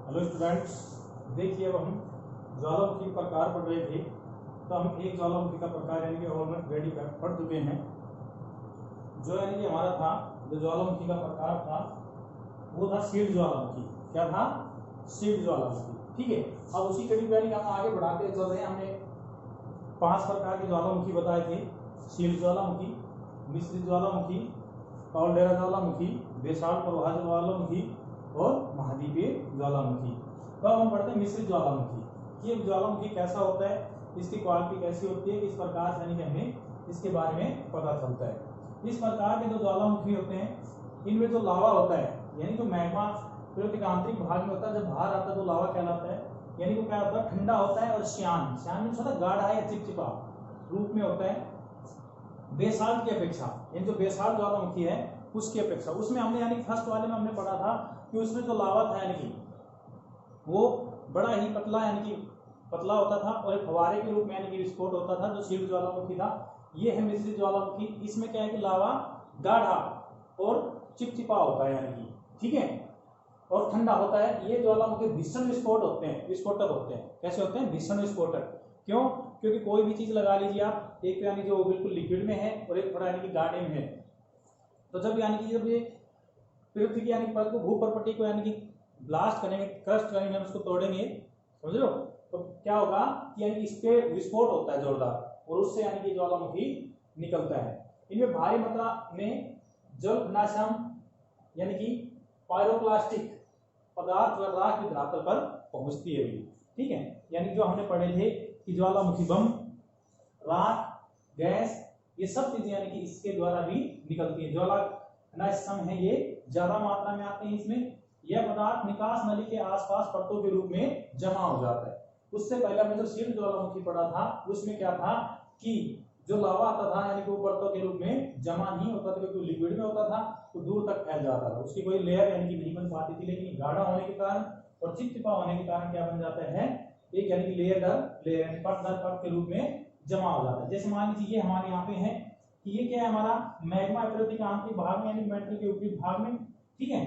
Hello students, देखिए अब हम ज्वालामुखी प्रकार पढ़ रहे थे। तो हम एक ज्वालामुखी का प्रकार यानी कि ऑलमोस्ट रेडी पढ़ चुके हैं। जो यानी कि हमारा था, जो ज्वालामुखी का प्रकार था वो था शीर्ष ज्वालामुखी। क्या था? शीर्ष ज्वालामुखी। ठीक है। अब उसी कड़ी यानी कि हम आगे बढ़ाते चल रहे हैं। हमने 5 प्रकार के ज्वालामुखी बताए थे: शीर्ष ज्वालामुखी, मिश्रित ज्वालामुखी, कालडेरा ज्वालामुखी, बेसाल्ट प्रवाह ज्वालामुखी और महाद्वीपीय ज्वालामुखी। तो अब हम पढ़ते हैं मिश्रित ज्वालामुखी। ये ज्वालामुखी कैसा होता है, इसकी क्वालिटी कैसी होती है, इस प्रकार से यानी कि हमें इसके बारे में पता चलता है। इस प्रकार के जो ज्वालामुखी होते हैं, इनमें जो लावा होता है यानी जो मैग्मा पृथ्वी के आंतरिक भाग में होता है, जब बाहर आता है तो लावा कहलाता है। यानी वो क्या होता है, ठंडा होता है और श्यान में थोड़ा गाढ़ा या चिपचिपा रूप में होता है बेसाल्ट की अपेक्षा। यानी जो बेसाल्ट ज्वालामुखी है उसकी अपेक्षा, उसमें हमने यानी फर्स्ट वाले में हमने पढ़ा था कि उसमें जो लावा था यानी कि वो बड़ा ही पतला यानी कि पतला होता था और एक फवारे के रूप में यानी कि विस्फोट होता था, जो शीर्ष ज्वालामुखी था। ये है मिश्रित ज्वालामुखी। इसमें क्या है कि लावा गाढ़ा और चिपचिपा होता है यानी कि, ठीक है, और ठंडा होता है। ये ज्वालामुखी भीषण विस्फोट होते हैं, विस्फोटक होते हैं। कैसे होते हैं? भीषण विस्फोटक। क्यों? क्योंकि कोई भी चीज लगा लीजिए आप, एक यानी जो बिल्कुल लिक्विड में है और एक थोड़ा यानी कि गाढ़े में है। तो जब यानी कि जब ये पृथ्वी की यानी परत को, भूपर्पट्टी को यानी कि ब्लास्ट करेंगे, क्रस्ट करेंगे, हम उसको तोड़ेंगे, समझ लो, तो क्या होगा कि यानी इस पे विस्फोट होता है जोरदार और उससे यानी कि ज्वालामुखी निकलता है। इनमें भारी मात्रा में जल विनाशम यानी कि पायरोक्लास्टिक पदार्थ व राख भी धरातल पर पहुंचती है। ठीक है। यानी जो हमने पढ़े थे कि ज्वालामुखी बम, राख, गैस, ये सब चीजें यानी कि इसके द्वारा भी निकलती है। ज्वाला विनाशम है, ये ज्यादा मात्रा में आते हैं इसमें। यह पदार्थ निकास नली के आसपास परतों के रूप में जमा हो जाता है। उससे पहले हमने जो शीर्ष ज्वालामुखी पढ़ा था उसमें क्या था कि जो लावा आता था यानी कि वो परतों के रूप में जमा नहीं होता था, क्योंकि लिक्विड में होता था तो दूर तक फैल जाता था, उसकी कोई लेयर यानी कि नहीं बन पाती थी। लेकिन गाढ़ा होने के कारण और चिपचिपा होने के कारण क्या बन जाता है, एक यानी कि लेयर दर लेयर यानी परत दर परत के रूप में जमा हो जाता है। जैसे मान लीजिए ये हमारे यहाँ पे है कि ये क्या है, हमारा मैग्मा पृथ्वी के आंतरिक भाग में यानी मेंटल के ऊपरी भाग में, ठीक है,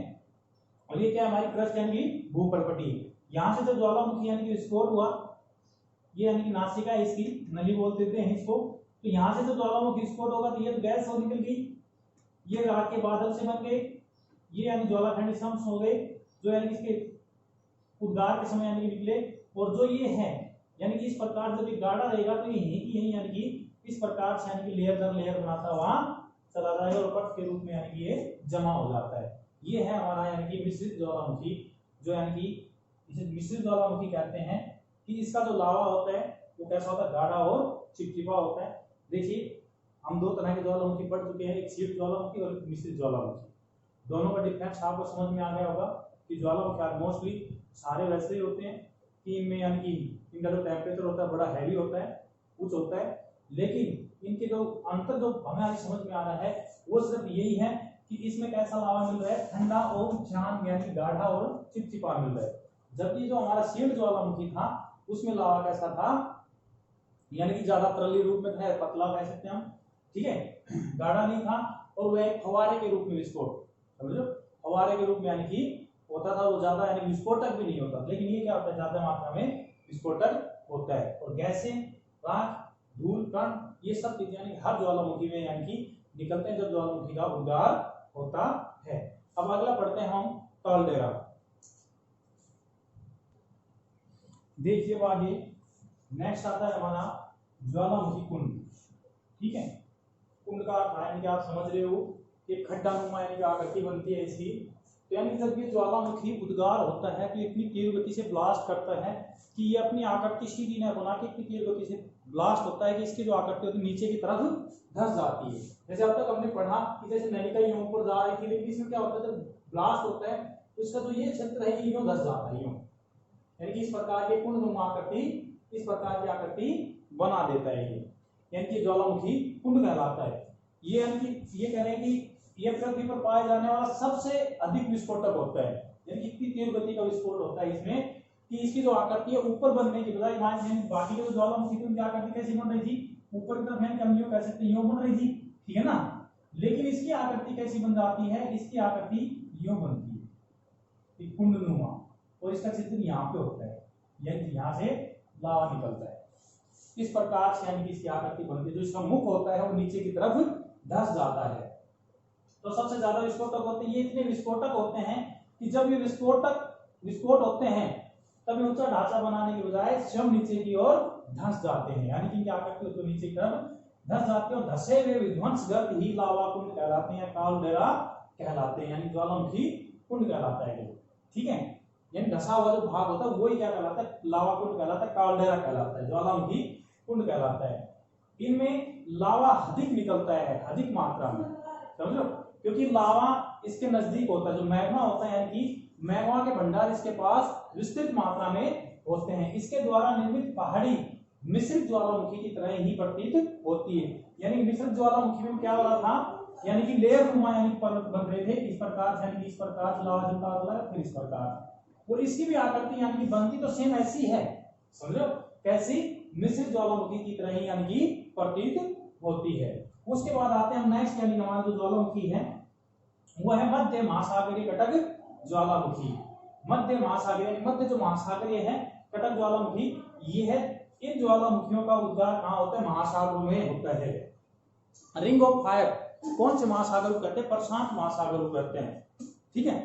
और ये क्या है, हमारी क्रस्ट यानी कि भूपर्पट्टी। यहाँ से जब ज्वालामुखी यानी कि विस्फोट हुआ, ये यानी कि नासिका है इसकी, नली बोल देते हैं इसको। तो यहाँ से जब ज्वालामुखी विस्फोट होगा तो ये तो गैस हो निकल गई, ये राख के बादल से बन गए, ये यानी ज्वालाखंडी शम्स हो गए, जो यानी कि इसके उद्गार के समय यानी कि निकले। और जो ये है यानी कि इस प्रकार जब ये गाढ़ा रहेगा तो ये यही यानी कि इस प्रकार से यानी कि लेयर दर लेयर बनाता हुआ चला जाएगा और परत के रूप में यानी कि ये जमा हो जाता है। ये है हमारा यानी कि मिश्रित ज्वालामुखी, जो यानी कि इसे मिश्रित ज्वालामुखी कहते हैं। कि इसका जो लावा होता है वो कैसा होता है, गाढ़ा और चिपचिपा होता है। देखिए हम 2 तरह के ज्वालामुखी पढ़ चुके हैं, एक शीर्ष ज्वालामुखी और एक मिश्रित ज्वालामुखी। दोनों का डिफरेंस आपको समझ में आ गया होगा कि ज्वालामुखी मोस्टली सारे वैसे ही होते हैं कि इनमें यानी कि इनका जो टेम्परेचर होता है बड़ा हैवी होता है, उच्च होता है। लेकिन इनके जो अंतर जो हमें आज समझ में आ रहा है वो सिर्फ यही है कि इसमें कैसा लावा मिल रहा है, ठंडा और शांत यानी गाढ़ा और चिपचिपा मिल रहा है। जबकि जो हमारा शीर्ष ज्वालामुखी था उसमें लावा कैसा था, यानी कि ज्यादा तरली रूप में था, पतला कह सकते हैं हम, ठीक है, गाढ़ा नहीं था। और वह एक फवारे के रूप में विस्फोट, समझो, फवारे के रूप में यानी कि होता था, वो ज्यादा यानी विस्फोटक भी नहीं होता। लेकिन ये क्या होता है, ज्यादा मात्रा में विस्फोटक होता है। और गैसें, राख, धूल, कण, ये सब चीजें यानी हर ज्वालामुखी में यानी कि निकलते हैं जब ज्वालामुखी का उद्गार होता है। अब अगला पढ़ते हैं हम कालडेरा। देखिए आगे नेक्स्ट आता है हमारा ज्वालामुखी कुंड। ठीक है, कुंड का अर्थ यानी कि आप समझ रहे हो कि खड्डा नुमा यानी कि आकृति बनती है इसकी। तो यानी जब ये ज्वालामुखी उद्गार होता है तो इतनी तीव्र गति से ब्लास्ट करता है कि ये अपनी आकृति सीधी न बना के इतनी तीव्र गति से ब्लास्ट होता है कि इसकी जो आकृति होती है नीचे की तरफ धंस जाती है। जैसे अब तक हमने पढ़ा कि जैसे नलिका यूं ऊपर जा रही थी, लेकिन इसमें क्या होता है, जब ब्लास्ट होता है तो इसका जो ये क्षेत्र है ये यूं धंस जाता है, यूं यानी कि इस प्रकार के कुंड नुमा आकृति, इस प्रकार की आकृति बना देता है ये, यानी कि ज्वालामुखी कुंड कहलाता है। ये यानी कि ये कह रहे हैं कि ये पृथ्वी पर पाया जाने वाला सबसे अधिक विस्फोटक होता है, यानी कि इतनी तेज गति का विस्फोट होता है इसमें कि इसकी जो आकृति है ऊपर बनने की बजाय, बाकी के जो ज्वालामुखी की उनकी आकृति कैसी बन रही थी, ऊपर की तरफ यानी हम यूं कह सकते हैं यूं बन रही थी, ठीक है ना। लेकिन इसकी आकृति कैसी बन जाती है, इसकी आकृति यूं बनती है, कुंड नुमा। और इसका छिद्र यहाँ पे होता है, यानी यहाँ से लावा निकलता है। इस प्रकार से यानी कि इसकी आकृति बनती है। जो इसका मुख होता है वो नीचे की तरफ धंस जाता है। तो सबसे ज्यादा विस्फोटक होते हैं, ये इतने विस्फोटक होते हैं कि जब ये विस्फोट होते हैं तब ऊंचा ढांचा बनाने के बजाय स्वयं नीचे की ओर धंस जाते हैं, यानी कि क्या करते हैं तो नीचे की तरफ धंस जाते हैं और धसे हुए विध्वंसगत ही लावा कुंड कहलाते हैं, कालडेरा कहलाते हैं, यानी ज्वालामुखी कुंड कहलाता है। ठीक है, यानी धसा हुआ जो भाग होता है वही क्या कहलाता है, लावा कुंड कहलाता है, कालडेरा कहलाता है, ज्वालामुखी कुंड कहलाता है। इनमें लावा अधिक निकलता है, अधिक मात्रा में, समझो, क्योंकि लावा इसके नजदीक होता है। जो मैग्मा होता है यानी कि मैग्मा के भंडार इसके पास विस्तृत मात्रा में होते हैं। इसके द्वारा निर्मित पहाड़ी मिश्रित ज्वालामुखी की तरह ही प्रतीत होती है। यानी मिश्रित ज्वालामुखी में क्या हो रहा था, यानी कि लेयर नुमा यानी पर्वत बन रहे थे इस प्रकार से, यानी कि इस प्रकार से लावा जमता हुआ फिर इस प्रकार। और इसकी भी आकृति यानी कि बनती तो सेम ऐसी है, समझो, कैसी, मिश्रित ज्वालामुखी की तरह ही यानी कि प्रतीत होती है। उसके बाद आते हैं हम नेक्स्ट, यानी हमारा जो ज्वालामुखी है वो है मध्य महासागरीय कटक ज्वालामुखी। मध्य महासागरीय, मध्य जो महासागरीय है कटक ज्वालामुखी, ये है। इन ज्वालामुखियों का उद्गार कहाँ होता है, महासागरों में होता है। रिंग ऑफ फायर कौन से महासागर को कहते हैं, प्रशांत महासागर को कहते हैं। ठीक है,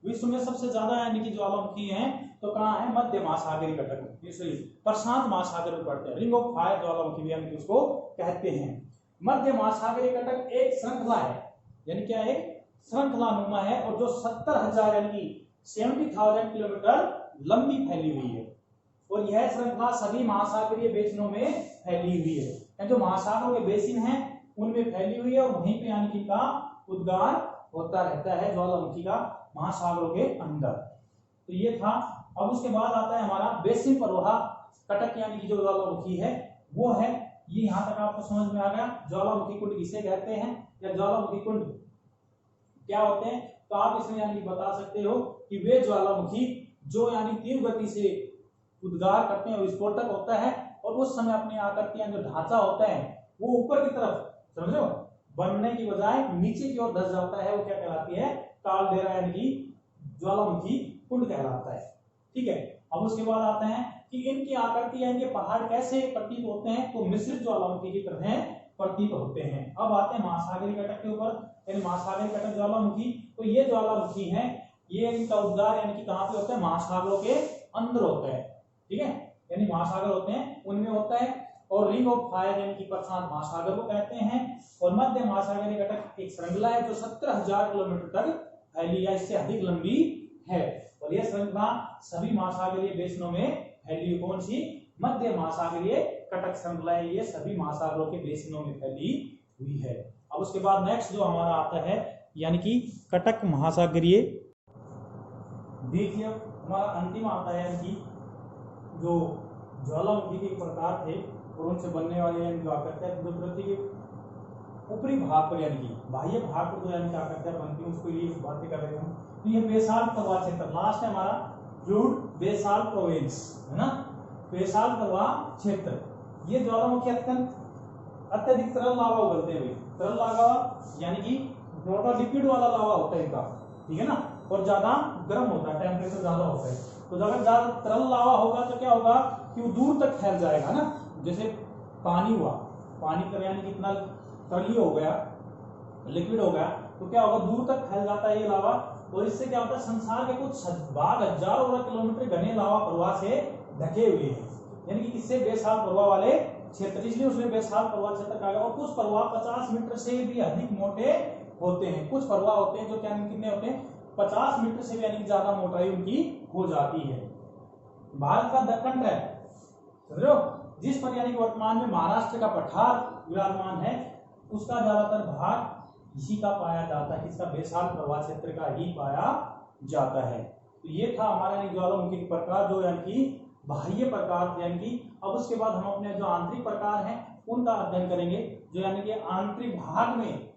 विश्व में सबसे ज्यादा यानी कि ज्वालामुखी है तो कहाँ है, मध्य महासागरीय कटक, प्रशांत महासागर को कहते हैं। रिंग ऑफ फायर ज्वालामुखी भी यानी कि उसको कहते हैं। मध्य महासागरीय कटक एक श्रृंखला है, यानी क्या है, श्रृंखला नुमा है, और जो 70,000 यानी कि 70,000 किलोमीटर लंबी फैली हुई है। और यह श्रृंखला सभी महासागरीय बेसिनों में फैली हुई है। जो महासागरों के बेसिन हैं उनमें फैली हुई है और वहीं पे यानी कि का उद्गार होता रहता है ज्वालामुखी का महासागरों के अंदर। तो ये था। अब उसके बाद आता है हमारा बेसिन प्रवाह कटक, यानी कि जो ज्वालामुखी है वो है। ये यहाँ तक आपको समझ में आ गया ज्वालामुखी कुंड किसे कहते हैं या ज्वालामुखी कुंड क्या होते हैं। तो आप इसमें यानी बता सकते हो कि वे ज्वालामुखी जो यानी तीव्र गति से उद्गार करते हैं, विस्फोटक होता है, और उस समय अपनी आकृति जो ढांचा होता है वो ऊपर की तरफ, समझो, बनने की बजाय नीचे की ओर धस जाता है, वो क्या कहलाती है, कालडेरा यानी कि ज्वालामुखी कुंड कहलाता है। ठीक है, अब उसके बाद आते हैं कि इनकी आकृति यानी कि पहाड़ कैसे प्रतीत होते हैं, तो मिश्रित ज्वालामुखी की तरह प्रतीत होते हैं। अब आते हैं महासागरीय कटक के ऊपर, यानी महासागरीय कटक ज्वालामुखी। तो ये ज्वालामुखी है, ये इनका उद्गार यानी कि कहाँ पे होता है, महासागरों के अंदर होता है। ठीक है, यानी महासागर होते हैं उनमें होता है। और रिंग ऑफ फायर यानी कि प्रशांत महासागर को कहते हैं। और मध्य महासागरीय कटक एक श्रृंखला है जो 70,000 किलोमीटर तक फैली या इससे अधिक लंबी है। और यह श्रृंखला सभी महासागरीय बेसिनों में फैली हुई, कौन सी, मध्य महासागरीय कटक श्रृंखला है, ये सभी महासागरों के बेसिनों में फैली हुई है। अब उसके बाद नेक्स्ट जो हमारा आता है यानी कि कटक महासागरीय, देखिए हमारा अंतिम आता है यानी कि जो ज्वालामुखी के प्रकार थे और उनसे बनने वाले यानी जो आकृतियां जो पृथ्वी के ऊपरी भाग पर यानी कि बाह्य भाग पर जो यानी आकृतियां बनती है उसको ये बातें कर रहे हैं। तो ये बेसाल्ट प्रवाह क्षेत्र लास्ट है हमारा, फ्लूइड बेसाल्ट प्रोविंस है ना, बेसाल्ट प्रवाह क्षेत्र। ये ज्वालामुखी अत्यधिक तरल लावा उगलते हैं। तरल लावा यानी कि थोड़ा लिक्विड वाला लावा होता है इनका, ठीक है ना, और ज्यादा गर्म होता है, टेम्परेचर ज्यादा होता है। तो अगर ज्यादा तरल लावा होगा तो क्या होगा कि वो दूर तक फैल जाएगा ना, जैसे पानी हुआ, पानी का यानी कितना तरल हो गया, लिक्विड हो गया, तो क्या होगा दूर तक फैल जाता है ये लावा। और इससे क्या होता है, संसार के कुछ भाग हजारों किलोमीटर घने लावा प्रवाह से ढके हुए हैं, यानी कि किससे, बेसाल्ट प्रवाह वाले क्षेत्र, इसलिए उसमें बेसाल्ट प्रवाह क्षेत्र कहा गया। और कुछ प्रवाह 50 मीटर से भी अधिक मोटे होते हैं। कुछ प्रवाह होते हैं जो क्या कितने होते हैं, 50 मीटर से भी यानी ज्यादा मोटाई उनकी हो जाती है। भारत का दक्कन है, समझो, जिस पर यानी वर्तमान में महाराष्ट्र का पठार विराजमान है, उसका ज्यादातर भाग इसी का पाया जाता है, इसका बेसाल्ट प्रवाह क्षेत्र का ही पाया जाता है। तो ये था हमारा ज्वालामुखी के प्रकार जो यानी कि बाह्य प्रकार थे। यानी कि अब उसके बाद हम अपने जो आंतरिक प्रकार हैं उनका अध्ययन करेंगे, जो यानी कि आंतरिक भाग में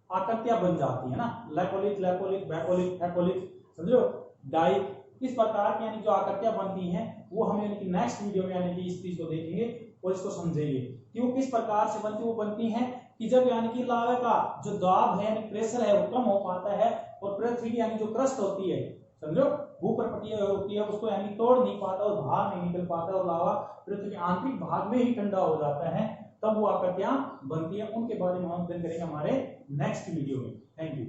आकृतियां बन जाती है ना, लैपोलिथ, लैपोलिथ, बैकोलिथ, फैकोलिथ, समझो, डाइक, इस प्रकार की यानी जो आकृतियां बनती हैं वो हम यानी कि नेक्स्ट वीडियो में यानी कि इस चीज को देखेंगे और इसको समझेंगे कि वो किस प्रकार से बनती, वो बनती हैं कि जब यानी कि लावा का जो दबाव है यानी प्रेशर है वो कम हो पाता है और पृथ्वी की यानी जो क्रस्ट होती है, समझो, भूपर्पटीय होती है उसको यानी तोड़ नहीं पाता और बाहर नहीं निकल पाता और लावा पृथ्वी के आंतरिक भाग में ही ठंडा हो जाता है, तब वो आकृतियां बनती है। उनके बारे में हम अध्ययन करेंगे हमारे नेक्स्ट वीडियो में। Thank you.